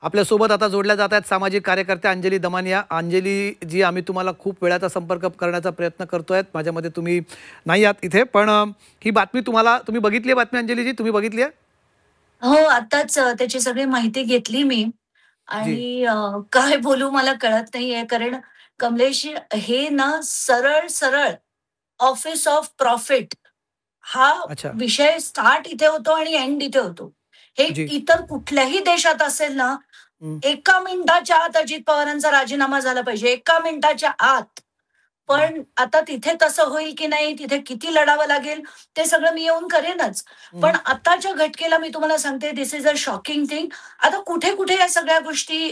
आपल्यासोबत आता जोडल्या जात आहेत सामाजिक कार्यकर्त्या अंजली दमानिया. अंजली जी, आम्ही तुम्हाला खूप वेळाचा संपर्क करण्याचा प्रयत्न करतोय. माझ्यामध्ये तुम्ही नाही आहात इथे, पण ही बातमी तुम्ही बघितली आहे? बातमी अंजलीजी तुम्ही बघितली आहे? हो, आताच त्याची सगळी माहिती घेतली मी जी. आणि काय बोलू मला कळत नाहीये. कारण कमलेश, हे ना सरळ-सरळ ऑफिस ऑफ प्रॉफिट हा अच्छा. विषय स्टार्ट इथे होतो आणि एंड इथे होतो. हे जी. इतर कुठल्याही देशात असेल ना, हं. एका मिनिटाच्या आत अजित पवारांचा राजीनामा झाला पाहिजे, एका मिनिटाच्या आत. हं. पण आता तिथे तसं होईल की नाही, तिथे किती लढावं लागेल, ते सगळं मी येऊन करेनच. हं. पण आताच्या घटकेला मी तुम्हाला सांगते, this is a shocking thing. आता कुठे-कुठे या सगळ्या गोष्टी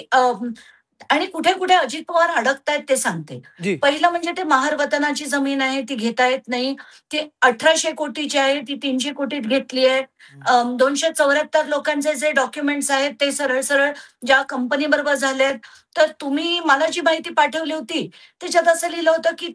आणि कुठे-कुठे अजित पवार अडकतायत ते सांगते. जी. पहिलं म्हणजे ते महार-वतनाची जमीन आहे, ती घेता येत नाही. ती 1800 कोटीची आहे, ती 300 कोटीत घेतली आहे. हं. 274 लोकांचे जे डॉक्युमेंट्स आहेत, ते सरळ-सरळ ज्या कंपनीबरोबर झालेत. तर तुम्ही मला जी माहिती पाठवली होती, त्याच्यात असं लिहिलं होतं, की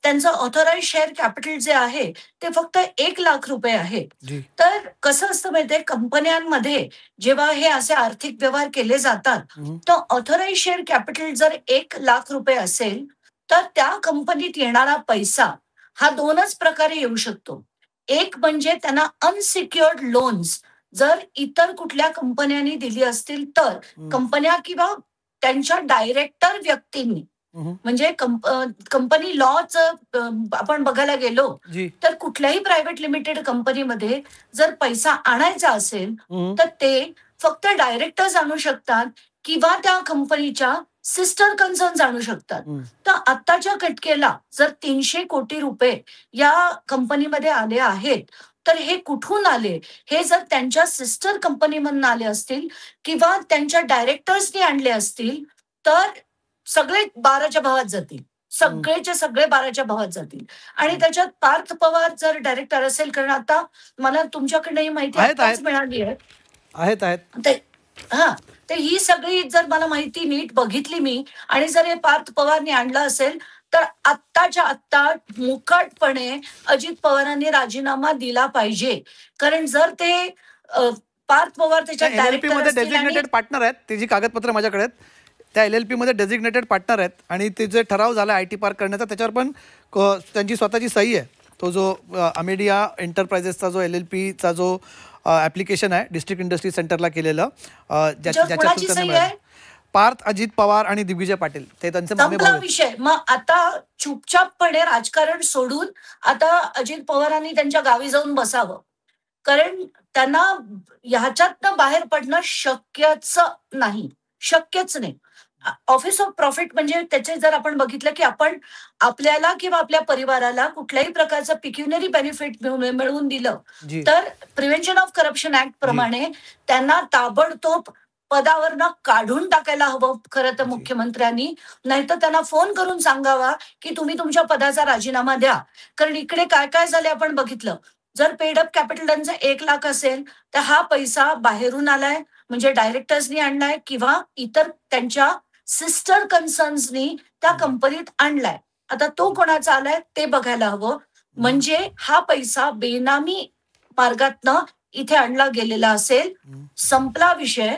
त्यांचं ऑथराइज्ड शेअर कॅपिटल जे आहे, ते फक्त ₹1,00,000 आहे. जी. तर कसं असतं माहितीये, कंपन्यांमध्ये जेव्हा हे असे आर्थिक व्यवहार केले जातात, हं. तर ऑथराइज्ड शेअर कॅपिटल जर ₹1,00,000 असेल, तर त्या कंपनीत येणारा पैसा हा 2च प्रकारे येऊ शकतो. एक म्हणजे त्यांना अनसिक्युअर्ड लोन्स जर इतर कुठल्या कंपन्यांनी दिली असतील तर, हं. कंपन्या किंवा त्यांच्या डायरेक्टर व्यक्तींनी, हं. म्हणजे कंपनी लॉचं आपण बघायला गेलो, जी. तर कुठल्याही प्रायव्हेट लिमिटेड कंपनीमध्ये जर पैसा आणायचा असेल, हं. तर ते फक्त डायरेक्टर्स आणू शकतात किंवा त्या कंपनीच्या सिस्टर कन्सर्न्स आणू शकतात. हं. तर आत्ताच्या घटकेला जर ₹300 कोटी या कंपनीमध्ये आले आहेत, तर हे कुठून आले? हे जर त्यांच्या सिस्टर कंपनीमधून आले असतील किंवा त्यांच्या डायरेक्टर्सनी आणले असतील, तर सगळे 12च्या भावात जातील. हं. सगळेच्या सगळे 12च्या भावात जातील. आणि हं. त्याच्यात पार्थ पवार जर डायरेक्टर असेल, कारण आता मला तुमच्याकडनं ही माहिती आहेत, आहेत. आत्ताच मिळाली आहे. आहेत, आहेत. ते हां, तर ही सगळी जर मला माहिती नीट बघितली मी आणि जर हे पार्थ पवारनी आणलं असेल, तर आत्ताच्या आत्ता मुकाटपणे अजित पवारांनी राजीनामा दिला पाहिजे. कारण जर ते अ, पार्थ पवार त्याच्यात त्या LLP डायरेक्टर मध्ये असतील आणि डेझिग्नेटेड पार्टनर आहेत. त्याची कागदपत्र माझ्याकडे आहेत. त्या LLP मध्ये डेझिग्नेटेड पार्टनर आहेत आणि ते जे ठराव झाला आयटी पार्क करण्याचा, त्याच्यावर पण त्यांची स्वतःची सही आहे. तो जो अमेडिया एंटरप्राइजेसचा जो LLPचा जो ॲप्लिकेशन आहे डिस्ट्रिक्ट इंडस्ट्री सेंटरला केलेलं, त्याच्यावर ज्याच्या कोणाची थ्रू त्यांना सही मिळालं. आहे? पार्थ अजित पवार आणि दिग्विजय पाटील ते त्यांचे मामे भाऊ संपला आहेत. विषय. मग आता चुपचापपणे राजकारण सोडून आता अजित पवारांनी त्यांच्या गावी जाऊन बसावं. कारण त्यांना ह्याच्यातनं बाहेर पडणं शक्यच नाही. शक्यच नाही. ऑफिस ऑफ प्रॉफिट म्हणजे त्याचे जर आपण बघितलं, की आपण आपल्याला किंवा आपल्या परिवाराला कुठल्याही प्रकारचं पिक्युनरी बेनिफिट मिळवून दिलं, जी. तर प्रिव्हेन्शन ऑफ करप्शन ॲक्ट जी. प्रमाणे त्यांना ताबडतोब पदावरनं काढून टाकायला हवं खरं तर जी. मुख्यमंत्र्यांनी. नाहीतर त्यांना फोन करून सांगावा, की तुम्ही तुमच्या पदाचा राजीनामा द्या. कारण इकडे काय-काय झाले आपण बघितलं. जर पेड अप कॅपिटल त्यांचं 1,00,000 असेल, तर हा पैसा बाहेरून आलाय, म्हणजे डायरेक्टर्सनी आणलाय किंवा इतर त्यांच्या सिस्टर कन्सर्न्सनी त्या हं. कंपनीत आणलाय. आता तो कोणाचा आलाय ते बघायला हवं. हं. म्हणजे हा पैसा बेनामी मार्गातनं इथे आणला गेलेला असेल. हं. संपला विषय.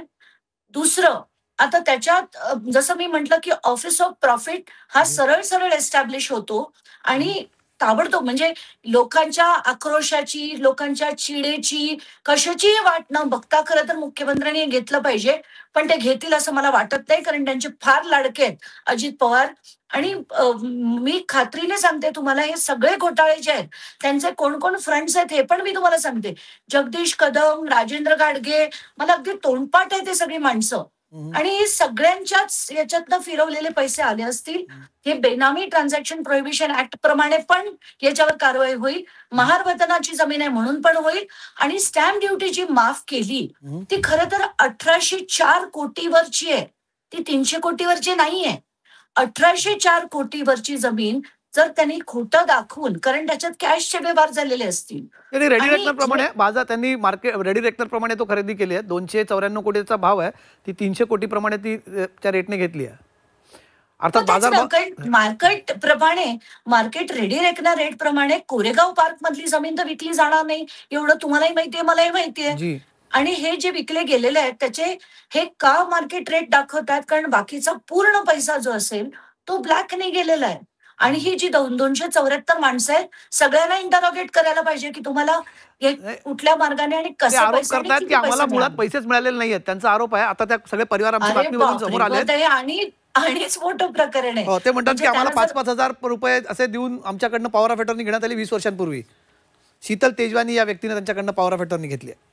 दुसरं, आता त्याच्यात जसं मी म्हटलं, की ऑफिस ऑफ प्रॉफिट हा जी. सरळ-सरळ एस्टॅब्लिश होतो हं. आणि ताबडतोब म्हणजे लोकांच्या आक्रोशाची, लोकांच्या चिडेची, कशाचीही वाट न बघता खरं तर मुख्यमंत्र्यांनी हे घेतलं पाहिजे. पण ते घेतील असं मला वाटत नाही, कारण त्यांचे फार लाडके आहेत अजित पवार. आणि मी खात्रीने सांगते तुम्हाला, हे सगळे घोटाळे जे आहेत, त्यांचे कोण-कोण फ्रंट्स आहेत हे पण मी तुम्हाला सांगते. जगदीश कदम, राजेंद्र गाडगे, मला अगदी तोंडपाठ आहे ते सगळी माणसं. हं. आणि सगळ्यांच्याच याच्यातनं फिरवलेले पैसे आले असतील. हे बेनामी ट्रान्झॅक्शन प्रोहिबिशन ऍक्ट प्रमाणे पण याच्यावर कारवाई होईल. हं. महार वतनाची जमीन आहे म्हणून पण होईल. आणि स्टॅम्प ड्युटी जी माफ केली, हं. ती खरं तर 1804 कोटीवरची आहे. ती 300 कोटीवरची नाहीये. 1804 कोटीवरची जमीन जर त्यांनी खोटं दाखवून, कारण त्याच्यात कॅशचे व्यवहार झालेले असतील त्यांनी रेडी आणि रेकनर प्रमाणे बाजार त्यांनी मार्केट रेडी रेकनर प्रमाणे तो खरेदी केली आहे. 294 कोटीचा भाव आहे. ती 300 कोटी प्रमाणे ती त्या रेटने घेतली आहे. अर्थात बाजार मार्केट प्रमाणे, मार्केट रेडी रेकनर रेट प्रमाणे कोरेगाव पार्क मधली जमीन तर विकली जाणार नाही, एवढं तुम्हालाही माहितीये, मलाही माहितीये. जी. आणि हे जे विकले गेलेले आहेत त्याचे हे का मार्केट रेट दाखवतात, कारण बाकीचा पूर्ण पैसा जो असेल तो ब्लॅकने गेलेला आहे. आणि ही जी 274 माणसं आहेत, सगळ्यांना इंटरोगेट करायला पाहिजे की तुम्हाला हे नाही, कुठल्या मार्गाने आणि ते कसा आरोप पैसा आणि करतायत की किती आम्हाला पैसा मुळात मिळाला. पैसेच मिळालेले नाहीयेत, त्यांचा आरोप आहे. आता त्या सगळे परिवार आमच्या अरे बातमीवरून बापरे! समोर आलेत. मग ते आणिच मोठं प्रकरण आहे. हो, ते म्हणतात म्हणजे की आम्हाला त्यांना जर 5,000 रुपये असे देऊन आमच्याकडनं पॉवर ऑफ अटॉर्नी घेण्यात आली 20 वर्षांपूर्वी. शीतल तेजवानी या व्यक्तीने त्यांच्याकडनं पॉवर ऑफ अटॉर्नी घेतली आहे.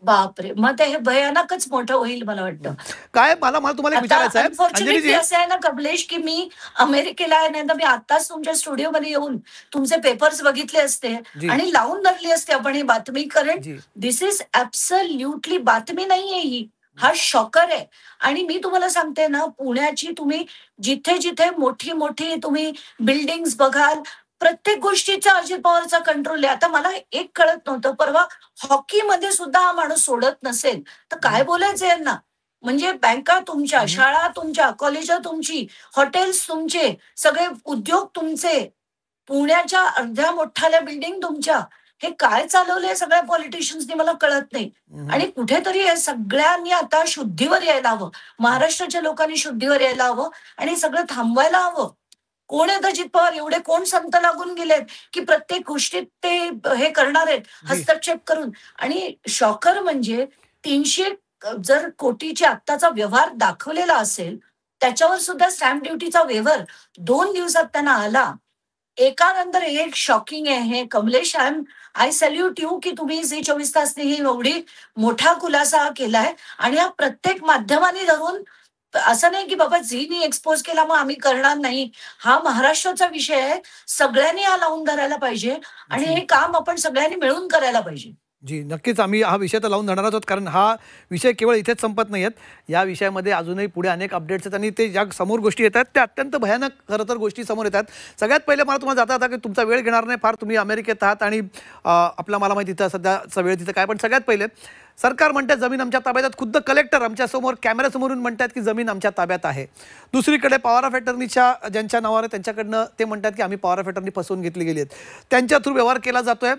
बापरे! मग ते हे भयानकच मोठं होईल मला वाटतं. काय मला मला तुम्हाला एक आता विचारायचं आहे अनफॉर्च्युनेटली अंजलीजी. असं आहे ना कमलेश, की मी अमेरिकेला आहे, नाही तर मी आत्ताच तुमच्या स्टुडिओमध्ये येऊन तुमचे पेपर्स बघितले असते जी आणि लावून धरली असते आपण ही बातमी, कारण जी दिस इज ऍब्सल्युटली बातमी नाहीये ही. हा शॉकर आहे. आणि मी तुम्हाला सांगते ना, पुण्याची तुम्ही जिथे जिथे मोठी मोठी तुम्ही बिल्डिंग्स बघाल, प्रत्येक गोष्टीचा अजित पवारचा कंट्रोल आहे. आता मला एक कळत नव्हतं, परवा हॉकीमध्ये सुद्धा हा माणूस सोडत नसेल तर काय बोलायचं यांना. म्हणजे बँका तुमच्या, हम्म. शाळा तुमच्या, कॉलेज तुमची, हॉटेल्स तुमचे, सगळे उद्योग तुमचे, पुण्याच्या अर्ध्या मोठाल्या बिल्डिंग तुमच्या. हे काय चालवलंय सगळ्या पॉलिटिशियन्सनी मला कळत नाही. हम्म. आणि कुठेतरी हे सगळ्यांनी आता शुद्धीवर यायला हवं. महाराष्ट्राच्या लोकांनी शुद्धीवर यायला हवं आणि सगळं थांबवायला हवं. कोण आहेत अजित पवार? एवढे कोण संत लागून गेलेत की प्रत्येक गोष्टीत ते हे करणार आहेत जी हस्तक्षेप करून. आणि शॉकर म्हणजे 300 जर कोटीचे आत्ताचा व्यवहार दाखवलेला असेल, त्याच्यावर सुद्धा स्टॅम्प ड्युटीचा वेव्हर 2 दिवसात त्यांना आला. एकानंतर एक शॉकिंग आहे हे कमलेश. आय सॅल्यूट यू की तुम्ही झी 24 तासने ही एवढी मोठा खुलासा केलाय. आणि हा प्रत्येक माध्यमाने धरून, असं नाही की बाबा झीनी एक्सपोज केला मग आम्ही करणार नाही. हा महाराष्ट्राचा विषय आहे. सगळ्यांनी हा लावून धरायला पाहिजे आणि जी हे काम आपण सगळ्यांनी मिळून करायला पाहिजे. जी नक्कीच आम्ही हा विषय तर लावून धरणारच आहोत, कारण हा विषय केवळ इथेच संपत नाही आहेत. या विषयामध्ये अजूनही पुढे अनेक अपडेट्स आहेत आणि ते ज्या समोर गोष्टी येतात त्या अत्यंत भयानक खरं तर गोष्टी समोर येतात. सगळ्यात पहिले मला तुम्हाला जाता की तुमचा वेळ घेणार नाही फार, तुम्ही अमेरिकेत आहात आणि आपला मला माहिती तिथं सध्याचा वेळ तिथं काय, पण सगळ्यात पहिले सरकार म्हणतात जमीन आमच्या ताब्यात आहे. खुद्द कलेक्टर आमच्यासमोर कॅमेऱ्यासमोरून म्हणतात की जमीन आमच्या ताब्यात आहे. दुसरीकडे पॉवर ऑफ अटर्नीच्या ज्यांच्या नावावर आहे त्यांच्याकडनं ते म्हणतात की आम्ही पॉवर ऑफ अटर्नी फसवून घेतली गेली आहेत, त्यांच्या थ्रू व्यवहार केला जातोय.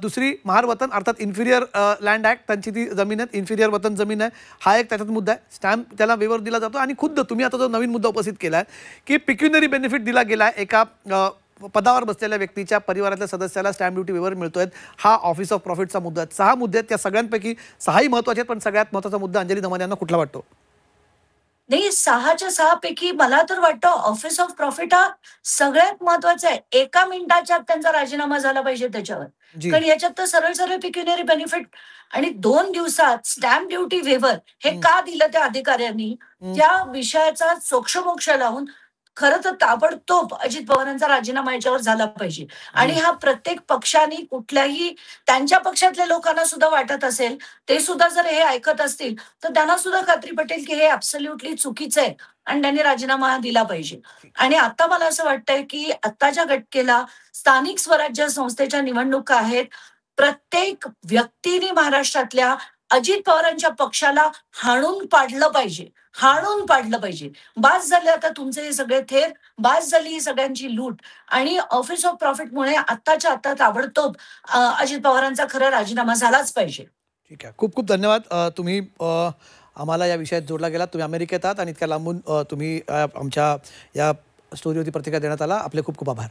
दुसरी महार वतन अर्थात इन्फिरियर लँड ॲक्ट, त्यांची ती जमीन आहे, इन्फिरियर वतन जमीन आहे, हा एक त्याच्यात मुद्दा आहे. स्टॅम्प त्याला वेवर दिला जातो. आणि खुद्द तुम्ही आता जो नवीन मुद्दा उपस्थित केला आहे की पिक्युनरी बेनिफिट दिला गेला आहे एका पदावर बसलेल्या व्यक्तीच्या परिवारातल्या सदस्याला स्टॅम्प ड्युटी वेवर मिळतोय, हा ऑफिस ऑफ प्रॉफिटचा मुद्दा आहे. 6 मुद्दे आहेत, त्या सगळ्यांपैकी 6ही महत्त्वाचे आहेत, पण सगळ्यात महत्त्वाचा मुद्दा अंजली दमाने यांना कुठला वाटतो? नाही, 6च्या 6 पैकी मला तर वाटतं ऑफिस ऑफ प्रॉफिट हा सगळ्यात महत्वाचा आहे. एका मिनिटाच्या आत त्यांचा राजीनामा झाला पाहिजे त्याच्यावर. जी कारण याच्यात तर सरळ सरळ पिक्युनरी बेनिफिट आणि 2 दिवसात स्टॅम्प ड्युटी वेव्हर हे हम्म, का दिलं त्या अधिकाऱ्यांनी, हम्म, त्या विषयाचा सोक्षमोक्ष लावून खरं तर ताबडतोब अजित पवारांचा राजीनामा याच्यावर झाला पाहिजे. आणि जी हा प्रत्येक पक्षाने कुठल्याही त्यांच्या पक्षातल्या लोकांना सुद्धा वाटत असेल, ते सुद्धा जर हे ऐकत असतील तर त्यांना सुद्धा खात्री पटेल की हे ऍब्सल्युटली चुकीचं आहे आणि त्यांनी राजीनामा दिला पाहिजे. आणि आता मला असं वाटतंय की आत्ताच्या घटकेला स्थानिक स्वराज्य संस्थेच्या निवडणुका आहेत. प्रत्येक व्यक्तीने महाराष्ट्रातल्या अजित पवारांच्या पक्षाला हाणून पाडलं पाहिजे. हाणून पाडलं पाहिजे. बास झाले आता तुमचे हे सगळे थेर, बास झाली ही सगळ्यांची लूट. आणि ऑफिस ऑफ प्रॉफिटमुळे आत्ताच्या आत्ता ताबडतोब अजित पवारांचा खरा राजीनामा झालाच पाहिजे. ठीक आहे. खूप खूप धन्यवाद. तुम्ही आम्हाला या विषयात जोडला गेलात. तुम्ही अमेरिकेत आहात आणि इतक्या लांबून तुम्ही आमच्या या स्टोरीवरती प्रतिक्रिया देण्यात आला. आपले खूप खूप आभार.